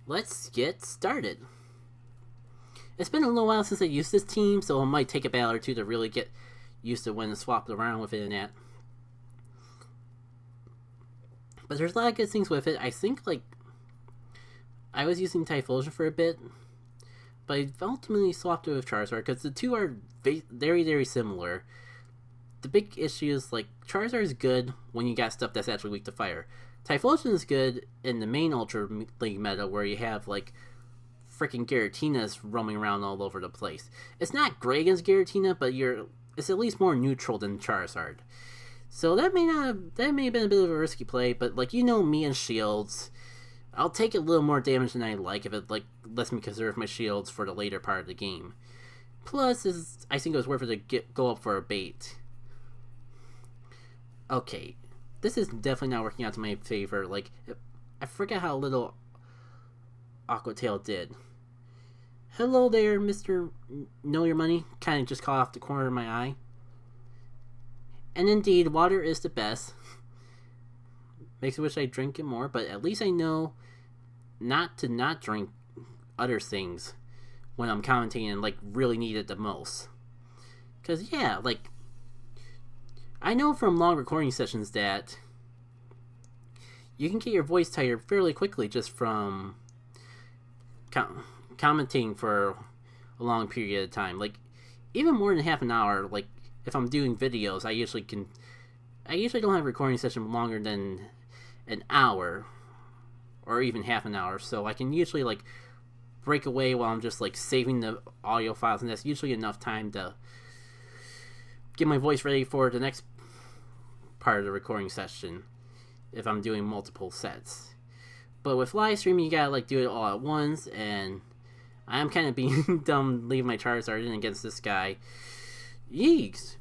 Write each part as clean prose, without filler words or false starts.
let's get started. It's been a little while since I used this team, so it might take a battle or two to really get used to when swapped around with it and that. But there's a lot of good things with it. I think, I was using Typhlosion for a bit, but I ultimately swapped it with Charizard because the two are very, very similar. The big issue is, Charizard is good when you got stuff that's actually weak to fire. Typhlosion is good in the main Ultra League meta where you have, freaking Giratinas roaming around all over the place. It's not great against Giratina, but it's at least more neutral than Charizard. So that may have been a bit of a risky play, but me and shields, I'll take a little more damage than I like if it lets me conserve my shields for the later part of the game. Plus, I think it was worth it to go up for a bait. Okay, this is definitely not working out to my favor. I forget how little Aqua Tail did. Hello there, Mr. Know Your Money. Kind of just caught off the corner of my eye. And indeed, water is the best. Makes me wish I drink it more, but at least I know not to not drink other things when I'm commentating and really need it the most. Because yeah, I know from long recording sessions that you can get your voice tired fairly quickly just from commenting for a long period of time. Even more than half an hour, if I'm doing videos, I usually don't have a recording session longer than an hour or even half an hour, so I can usually break away while I'm just saving the audio files, and that's usually enough time to get my voice ready for the next part of the recording session if I'm doing multiple sets. But with live streaming, you gotta do it all at once, and I'm kind of being dumb leaving my Charizard in against this guy. Yeeks.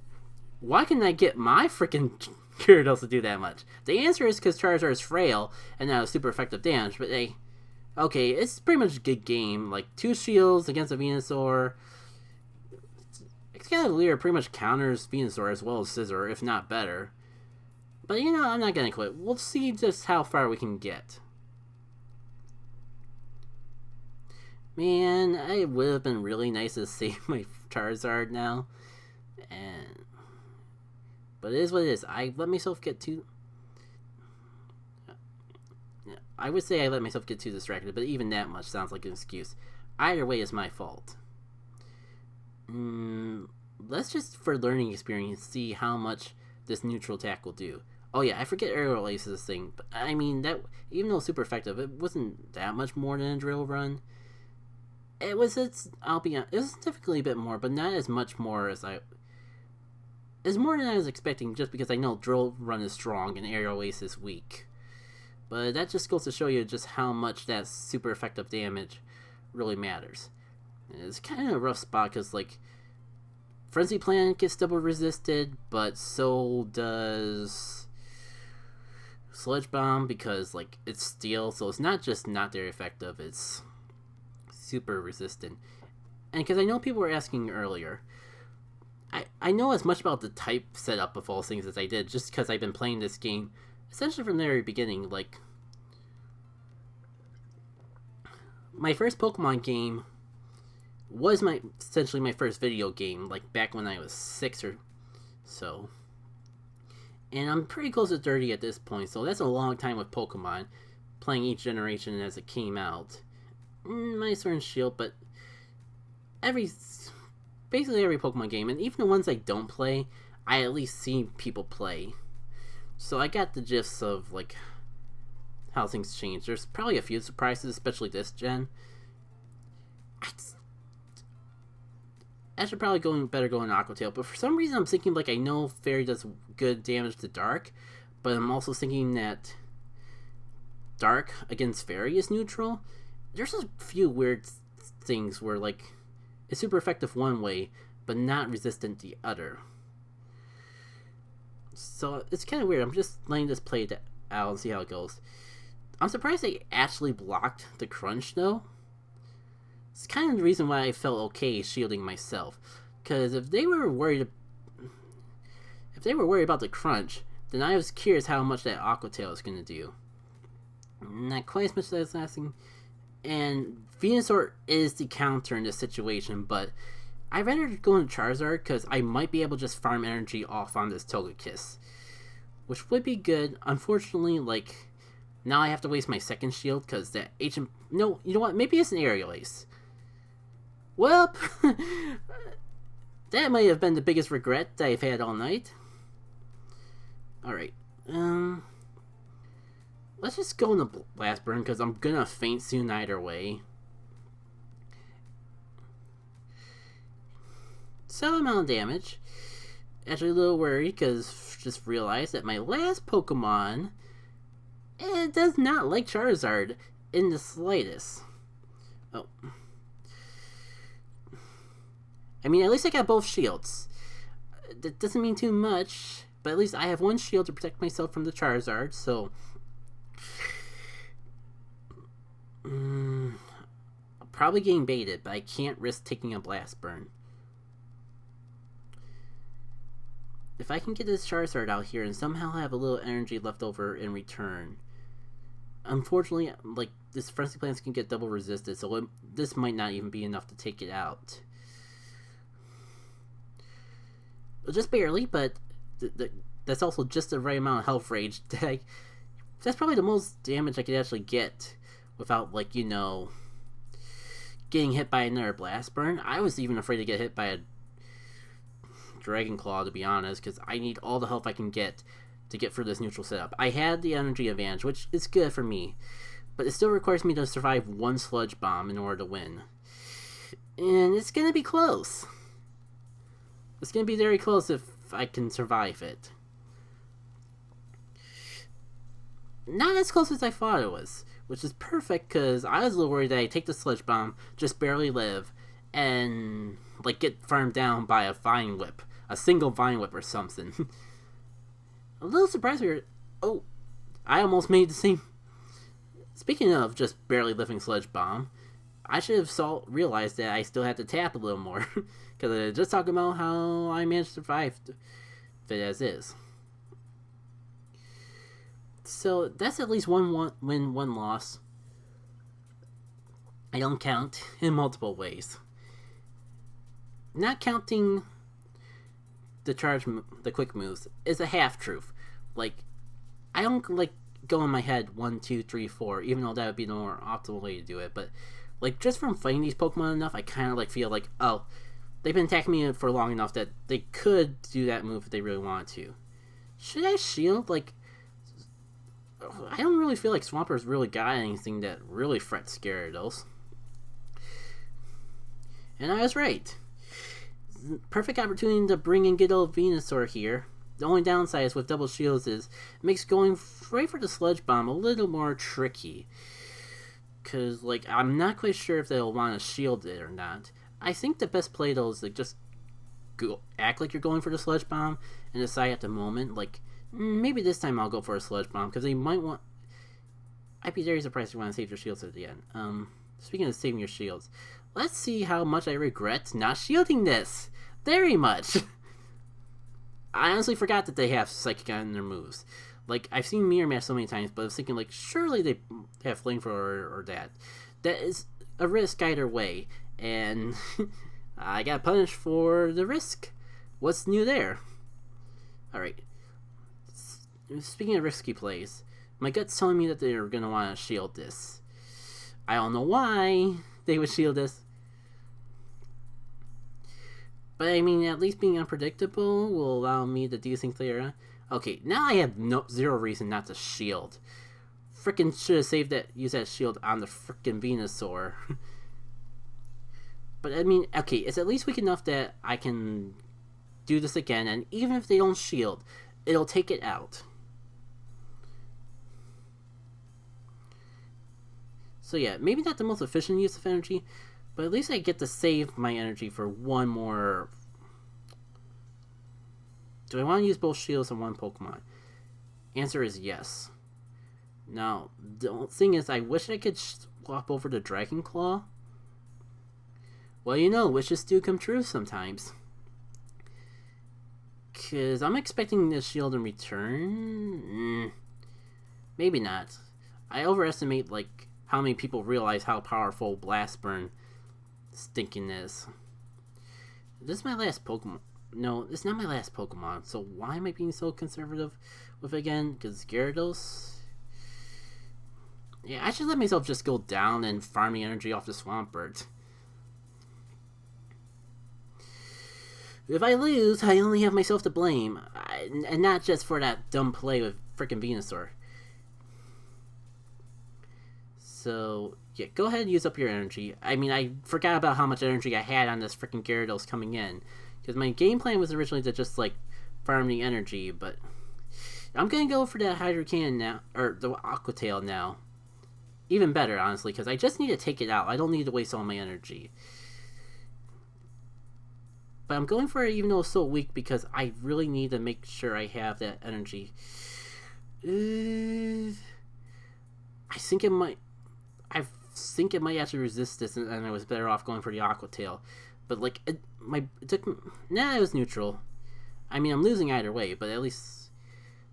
Why can't I get my freaking Gyarados to do that much? The answer is because Charizard is frail and now super effective damage, but okay, it's pretty much a good game. 2 shields against a Venusaur. Excalibur pretty much counters Venusaur as well as Scizor, if not better. But I'm not gonna quit. We'll see just how far we can get. Man, it would have been really nice to save my Charizard now. But it is what it is. I let myself get too... I would say I let myself get too distracted, but even that much sounds like an excuse. Either way is my fault. Let's just, for learning experience, see how much this neutral attack will do. Oh yeah, I forget Aerial Ace is a thing, but I mean, that even though super effective, it wasn't that much more than a drill run. It was typically a bit more, but not as much more as it's more than I was expecting, just because I know Drill Run is strong and Aerial Ace is weak. But that just goes to show you just how much that super effective damage really matters. And it's kind of a rough spot, because, Frenzy Plant gets double resisted, but so does Sludge Bomb, because, it's steel, so it's not just not very effective, it's super resistant. And because I know people were asking earlier, I know as much about the type setup of all things as I did, just because I've been playing this game essentially from the very beginning. My first Pokemon game was essentially my first video game, back when I was 6 or so. And I'm pretty close to 30 at this point, so that's a long time with Pokemon, playing each generation as it came out. My Sword and Shield, but basically every Pokemon game, and even the ones I don't play, I at least see people play. So I got the gist of, how things change. There's probably a few surprises, especially this gen. I should probably go in Aqua Tail, but for some reason I'm thinking, I know Fairy does good damage to Dark, but I'm also thinking that Dark against Fairy is neutral. There's a few weird things where, it's super effective one way, but not resistant the other. So it's kind of weird. I'm just letting this play out and see how it goes. I'm surprised they actually blocked the crunch, though. It's kind of the reason why I felt okay shielding myself. Because if they were worried about the crunch, then I was curious how much that Aqua Tail is going to do. Not quite as much as I was asking. And Venusaur is the counter in this situation, but I'd rather go into Charizard because I might be able to just farm energy off on this Togekiss, which would be good. Unfortunately, like, now I have to waste my second shield because that HM... No, you know what? Maybe it's an Aerial Ace. Well, that might have been the biggest regret that I've had all night. Alright, let's just go in the Blast Burn because I'm gonna faint soon either way. Some amount of damage. Actually a little worried because just realized that my last Pokemon does not like Charizard in the slightest. Oh. I mean, at least I got both shields. That doesn't mean too much, but at least I have one shield to protect myself from the Charizard, so... I'm probably getting baited, but I can't risk taking a Blast Burn. If I can get this Charizard out here and somehow have a little energy left over in return... Unfortunately, like, this Frenzy Plants can get double resisted, so this might not even be enough to take it out. Just barely, but that's also just the right amount of health rage. That's probably the most damage I could actually get without, like, you know, getting hit by another Blast Burn. I was even afraid to get hit by a Dragon Claw, to be honest, because I need all the health I can get to get through this neutral setup. I had the energy advantage, which is good for me, but it still requires me to survive one Sludge Bomb in order to win. And it's going to be close. It's going to be very close if I can survive it. Not as close as I thought it was, which is perfect because I was a little worried that I'd take the Sludge Bomb, just barely live, and like get farmed down by a Vine Whip. A single Vine Whip or something. A little surprised we were... Oh, I almost made the same... Speaking of just barely living Sludge Bomb, I should have realized that I still had to tap a little more. Because I was just talking about how I managed to survive it as is. So that's at least one win, one loss. I don't count in multiple ways. Not counting the quick moves is a half truth. Like, I don't like go in my head 1, 2, 3, 4, even though that would be the more optimal way to do it. But like just from fighting these Pokemon enough, I kind of like feel like, oh, they've been attacking me for long enough that they could do that move if they really wanted to. Should I shield? Like, I don't really feel like Swampert really got anything that really frets Gyarados. And I was right. Perfect opportunity to bring in good old Venusaur here. The only downside is with double shields is it makes going right for the Sludge Bomb a little more tricky. Because, like, I'm not quite sure if they'll want to shield it or not. I think the best play, though, is like just act like you're going for the Sludge Bomb and decide at the moment, like, maybe this time I'll go for a Sludge Bomb, because they might want... I'd be very surprised if you want to save your shields at the end. Speaking of saving your shields, let's see how much I regret not shielding this. Very much. I honestly forgot that they have Psychic on their moves. Like, I've seen Mirror Match so many times, but I was thinking, like, surely they have Flamethrower or that. That is a risk either way, and I got punished for the risk. What's new there? Alright. Speaking of risky plays, my gut's telling me that they're going to want to shield this. I don't know why they would shield this. But I mean, at least being unpredictable will allow me to do things later. Okay, now I have zero reason not to shield. Frickin' should have saved that, used that shield on the frickin' Venusaur. But I mean, okay, it's at least weak enough that I can do this again, and even if they don't shield, it'll take it out. So yeah, maybe not the most efficient use of energy, but at least I get to save my energy for one more... Do I want to use both shields on one Pokemon? Answer is yes. Now, the thing is, I wish I could swap over to Dragon Claw. Well, you know, wishes do come true sometimes. Because I'm expecting the shield in return. Maybe not. I overestimate, like, how many people realize how powerful Blast Burn stinking is. This is my last Pokemon. No, it's not my last Pokemon. So why am I being so conservative with it again? Because Gyarados. Yeah, I should let myself just go down and farm the energy off the Swampert. If I lose, I only have myself to blame. And not just for that dumb play with frickin' Venusaur. So, yeah, go ahead and use up your energy. I mean, I forgot about how much energy I had on this frickin' Gyarados coming in. Because my game plan was originally to just, like, farm the energy, but... I'm gonna go for that Hydro Cannon now, or the Aqua Tail now. Even better, honestly, because I just need to take it out. I don't need to waste all my energy. But I'm going for it even though it's so weak because I really need to make sure I have that energy. I think it might actually resist this, and I was better off going for the Aqua Tail. But like, it was neutral. I mean, I'm losing either way, but at least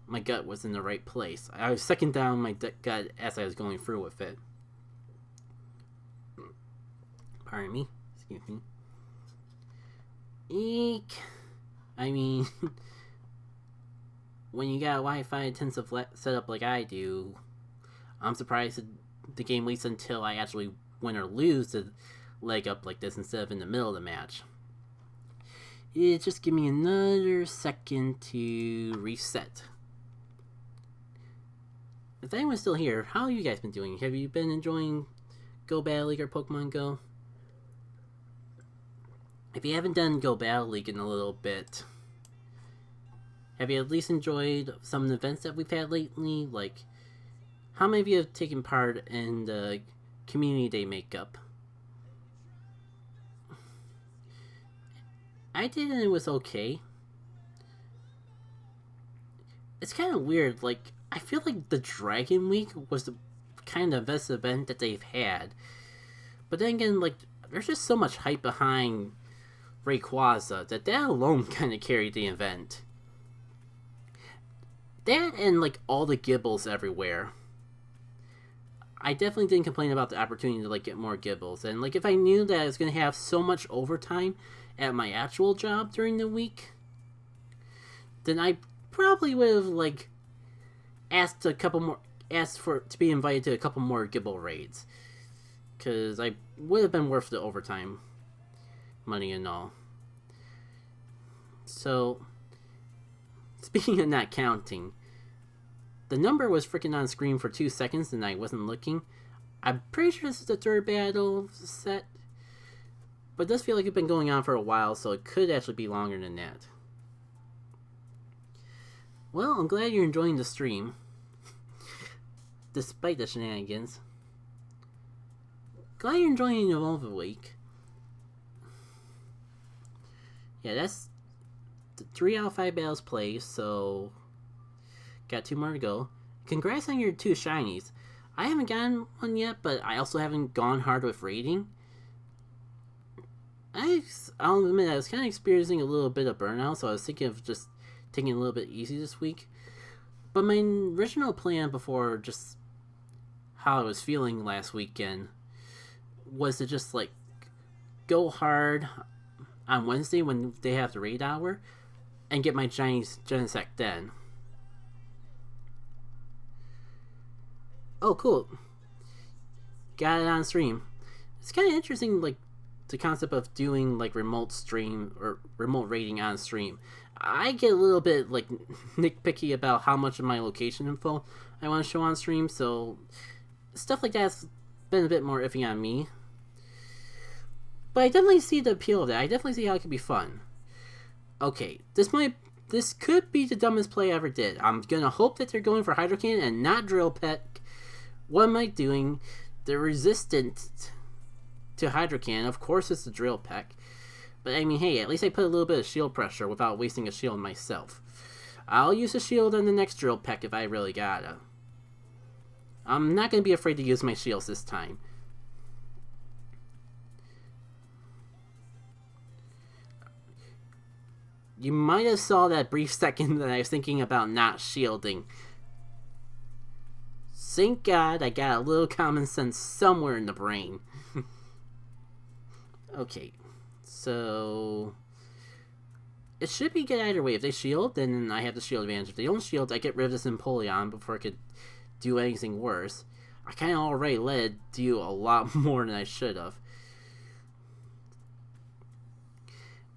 my gut was in the right place. I was second down my gut as I was going through with it. Pardon me. Excuse me. Eek. I mean, when you got a Wi-Fi intensive setup like I do, I'm surprised that the game waits until I actually win or lose to leg up like this instead of in the middle of the match. Just give me another second to reset. If anyone's still here, how have you guys been doing? Have you been enjoying Go Battle League or Pokemon Go? If you haven't done Go Battle League in a little bit, have you at least enjoyed some of the events that we've had lately? Like, how many of you have taken part in the Community Day makeup? I did, and it was okay. It's kind of weird, like, I feel like the Dragon Week was the kind of best event that they've had. But then again, like, there's just so much hype behind Rayquaza that alone kind of carried the event. That and, like, all the Gibbles everywhere. I definitely didn't complain about the opportunity to, like, get more Gibbles. And, like, if I knew that I was going to have so much overtime at my actual job during the week, then I probably would have, like, asked to be invited to a couple more Gibble raids. Because I would have been worth the overtime money and all. So, speaking of not counting, the number was freaking on screen for 2 seconds and I wasn't looking. I'm pretty sure this is the third battle set, but it does feel like it's been going on for a while, so it could actually be longer than that. Well, I'm glad you're enjoying the stream, despite the shenanigans. Glad you're enjoying the Nova Week. Yeah, that's the 3 out of 5 battles played, so got 2 more to go. Congrats on your 2 shinies. I haven't gotten one yet, but I also haven't gone hard with raiding. I'll admit I was kind of experiencing a little bit of burnout, so I was thinking of just taking it a little bit easy this week. But my original plan before just how I was feeling last weekend was to just like go hard on Wednesday when they have the raid hour and get my Genesect then. Oh, cool. Got it on stream. It's kind of interesting, like, the concept of doing, like, remote stream or remote raiding on stream. I get a little bit, like, nitpicky about how much of my location info I want to show on stream, so stuff like that's been a bit more iffy on me. But I definitely see the appeal of that. I definitely see how it could be fun. Okay, this could be the dumbest play I ever did. I'm gonna hope that they're going for Hydro Cannon and not Drill Peck. What am I doing? They're resistant to Hydro Cannon. Of course it's the Drill Peck. But I mean, hey, at least I put a little bit of shield pressure without wasting a shield myself. I'll use a shield on the next Drill Peck if I really gotta. I'm not gonna be afraid to use my shields this time. You might have saw that brief second that I was thinking about not shielding. Thank God I got a little common sense somewhere in the brain. Okay, so it should be good either way. If they shield, then I have the shield advantage. If they don't shield, I get rid of this Empoleon before I could do anything worse. I kind of already let it do a lot more than I should have.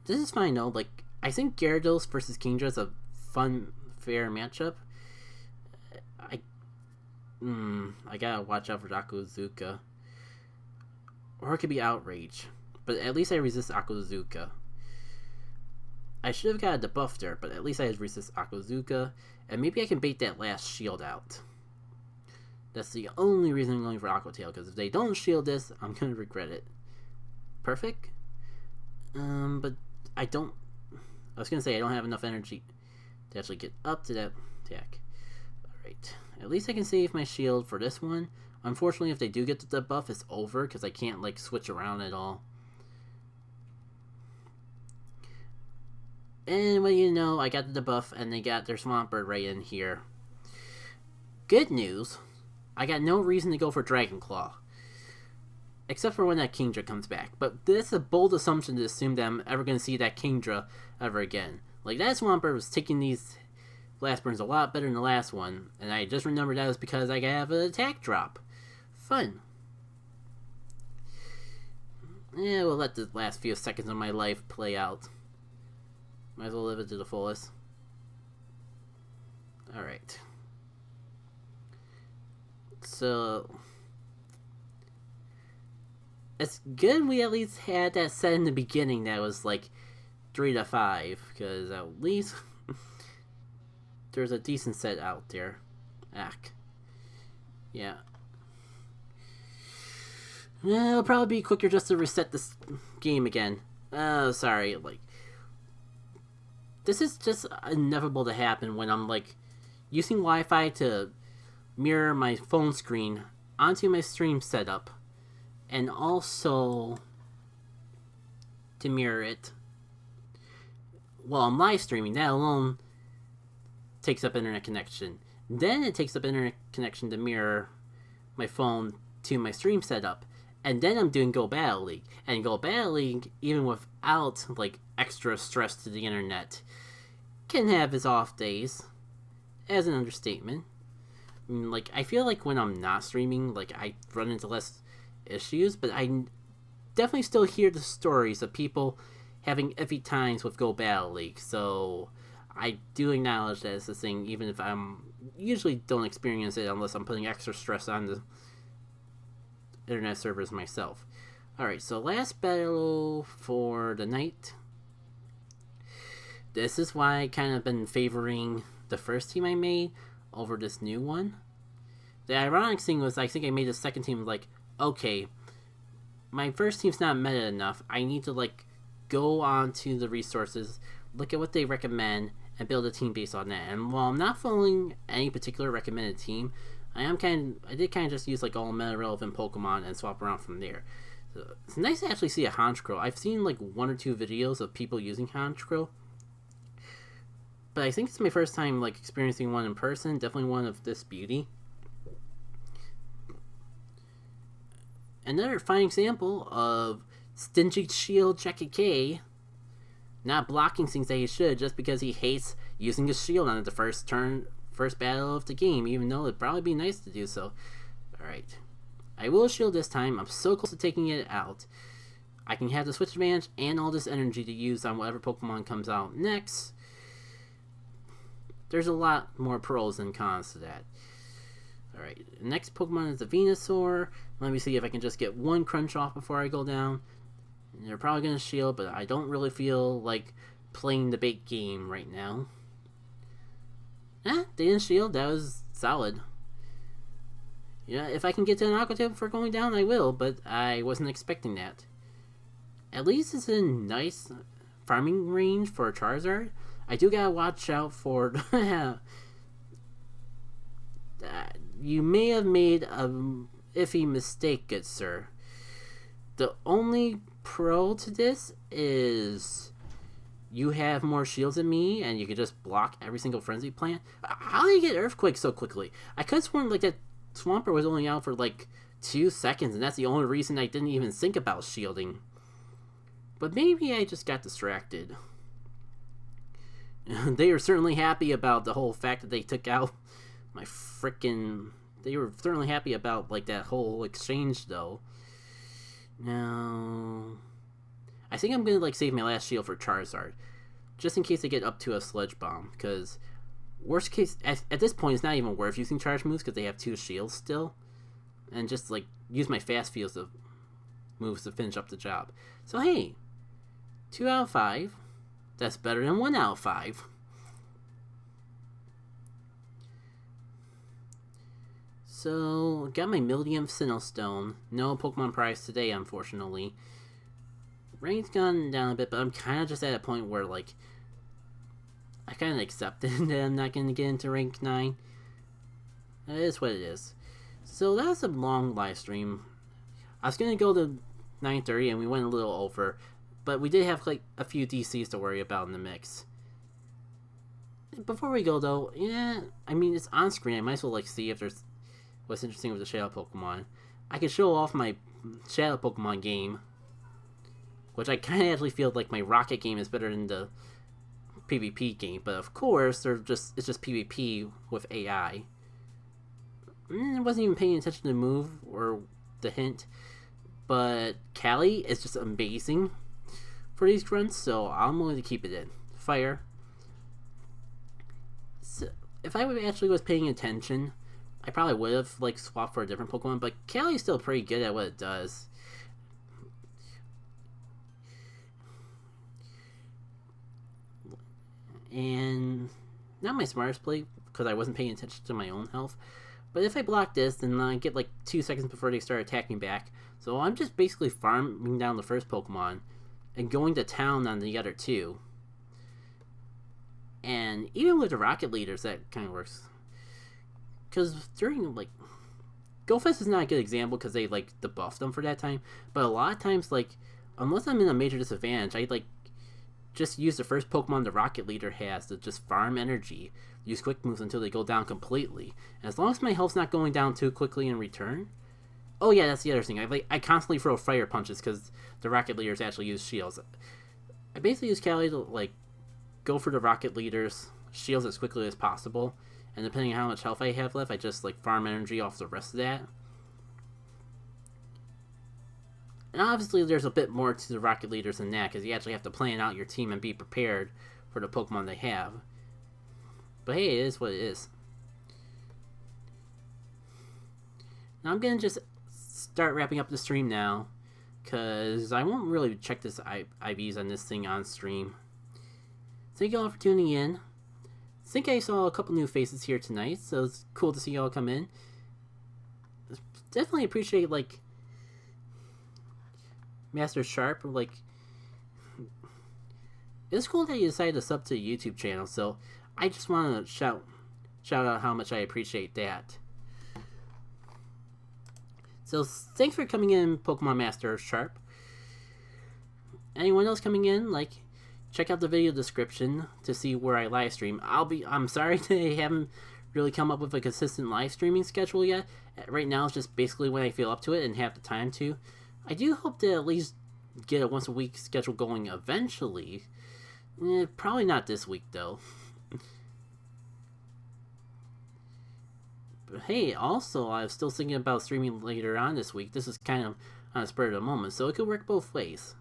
This is fine though. Like, I think Gyarados versus Kingdra is a fun, fair matchup. I gotta watch out for Akuzuka. Or it could be Outrage. But at least I resist Akuzuka. I should have got a debuff there, but at least I resist Akuzuka. And maybe I can bait that last shield out. That's the only reason I'm going for Aqua Tail, because if they don't shield this, I'm going to regret it. Perfect? But I don't... I was going to say I don't have enough energy to actually get up to that attack. Alright. At least I can save my shield for this one. Unfortunately, if they do get the buff, it's over, because I can't, like, switch around at all. And, well, you know, I got the debuff, and they got their Swampert right in here. Good news, I got no reason to go for Dragon Claw. Except for when that Kingdra comes back. But that's a bold assumption to assume that I'm ever going to see that Kingdra ever again. Like, that Swampert was taking these blast burns a lot better than the last one. And I just remembered that was because I have an attack drop. Fun. Yeah, we'll let the last few seconds of my life play out. Might as well live it to the fullest. Alright. So... it's good we at least had that set in the beginning that was like 3 to 5. Because at least... there's a decent set out there. Yeah. It'll probably be quicker just to reset this game again. Oh, sorry. Like... this is just inevitable to happen when I'm, like, using Wi-Fi to mirror my phone screen onto my stream setup, and also to mirror it while I'm live streaming. That alone takes up internet connection. Then it takes up internet connection to mirror my phone to my stream setup. And then I'm doing Go Battle League. And Go Battle League, even without, like, extra stress to the internet, can have its off days. As an understatement. I mean, like, I feel like when I'm not streaming, like, I run into less issues, but I definitely still hear the stories of people having iffy times with Go Battle League. So I do acknowledge that it's a thing, even if I'm usually don't experience it unless I'm putting extra stress on the internet servers myself. Alright, so last battle for the night. This is why I kind of been favoring the first team I made over this new one. The ironic thing was, I think I made the second team like, okay, my first team's not meta enough. I need to, like, go on to the resources, look at what they recommend, and build a team based on that. And while I'm not following any particular recommended team, I did kind of just use, like, all meta relevant Pokemon and swap around from there. So it's nice to actually see a Honchkrow. I've seen, like, 1 or 2 videos of people using Honchkrow, but I think it's my first time, like, experiencing one in person. Definitely one of this beauty. Another fine example of Stingy Shield Jackie K not blocking things that he should just because he hates using his shield on it the first battle of the game, even though it'd probably be nice to do so. Alright. I will shield this time. I'm so close to taking it out. I can have the switch advantage and all this energy to use on whatever Pokemon comes out next. There's a lot more pros than cons to that. Alright, next Pokemon is the Venusaur. Let me see if I can just get one crunch off before I go down. They're probably going to shield, but I don't really feel like playing the bait game right now. They didn't shield. That was solid. Yeah, if I can get to an Aqua Tail before going down, I will, but I wasn't expecting that. At least it's in nice farming range for Charizard. I do gotta watch out for... you may have made a iffy mistake, good sir. The only pro to this is you have more shields than me, and you can just block every single Frenzy Plant. How did you get Earthquake so quickly? I could have sworn like that Swampert was only out for like 2 seconds, and that's the only reason I didn't even think about shielding. But maybe I just got distracted. They were certainly happy about the whole fact that they took out my frickin'... They were certainly happy about, like, that whole exchange, though. Now... I think I'm gonna, like, save my last shield for Charizard. Just in case they get up to a Sludge Bomb. Because, worst case... At this point, it's not even worth using Charge moves because they have 2 shields still. And just, like, use my fast moves to finish up the job. So, hey... 2 out of 5. That's better than 1 out of 5. So, got my Millium Sinnoh Stone. No Pokemon prize today, unfortunately. Rank's gone down a bit, but I'm kind of just at a point where, like, I kind of accepted that I'm not going to get into rank 9. That is what it is. So, that was a long live stream. I was going to go to 9:30, and we went a little over. But we did have, like, a few DCs to worry about in the mix. Before we go, though, yeah, I mean, it's on screen. I might as well, like, see if there's what's interesting with the Shadow Pokemon. I could show off my Shadow Pokemon game, which I kind of actually feel like my Rocket game is better than the PvP game. But, of course, it's just PvP with AI. I wasn't even paying attention to the move or the hint. But Callie is just amazing for these grunts, so I'm going to keep it in. Fire. So, if I actually was paying attention, I probably would have like swapped for a different Pokemon, but Callie's still pretty good at what it does. And not my smartest play, because I wasn't paying attention to my own health. But if I block this, then I get like 2 seconds before they start attacking back. So I'm just basically farming down the first Pokemon and going to town on the other 2. And even with the Rocket Leaders, that kind of works. Because during, like... GoFest is not a good example because they, like, debuffed them for that time. But a lot of times, like, unless I'm in a major disadvantage, I, like, just use the first Pokemon the Rocket Leader has to just farm energy. Use quick moves until they go down completely. And as long as my health's not going down too quickly in return... Oh yeah, that's the other thing. I constantly throw fire punches because the Rocket Leaders actually use shields. I basically use Callie to, like, go for the Rocket Leaders, shields as quickly as possible. And depending on how much health I have left, I just, like, farm energy off the rest of that. And obviously there's a bit more to the Rocket Leaders than that, because you actually have to plan out your team and be prepared for the Pokemon they have. But hey, it is what it is. Now I'm going to just start wrapping up the stream now, because I won't really check this IVs on this thing on stream. Thank you all for tuning in. I think I saw a couple new faces here tonight, so it's cool to see y'all come in. Definitely appreciate, like, Master Sharp. Like, it's cool that you decided to sub to the YouTube channel, so I just want to shout out how much I appreciate that. So thanks for coming in, Pokemon Master Sharp. Anyone else coming in, like, check out the video description to see where I live stream. I'm sorry that I haven't really come up with a consistent live streaming schedule yet. Right now it's just basically when I feel up to it and have the time to. I do hope to at least get a once a week schedule going eventually. Probably not this week though. But hey, also, I was still thinking about streaming later on this week. This is kind of on the spur of the moment, so it could work both ways.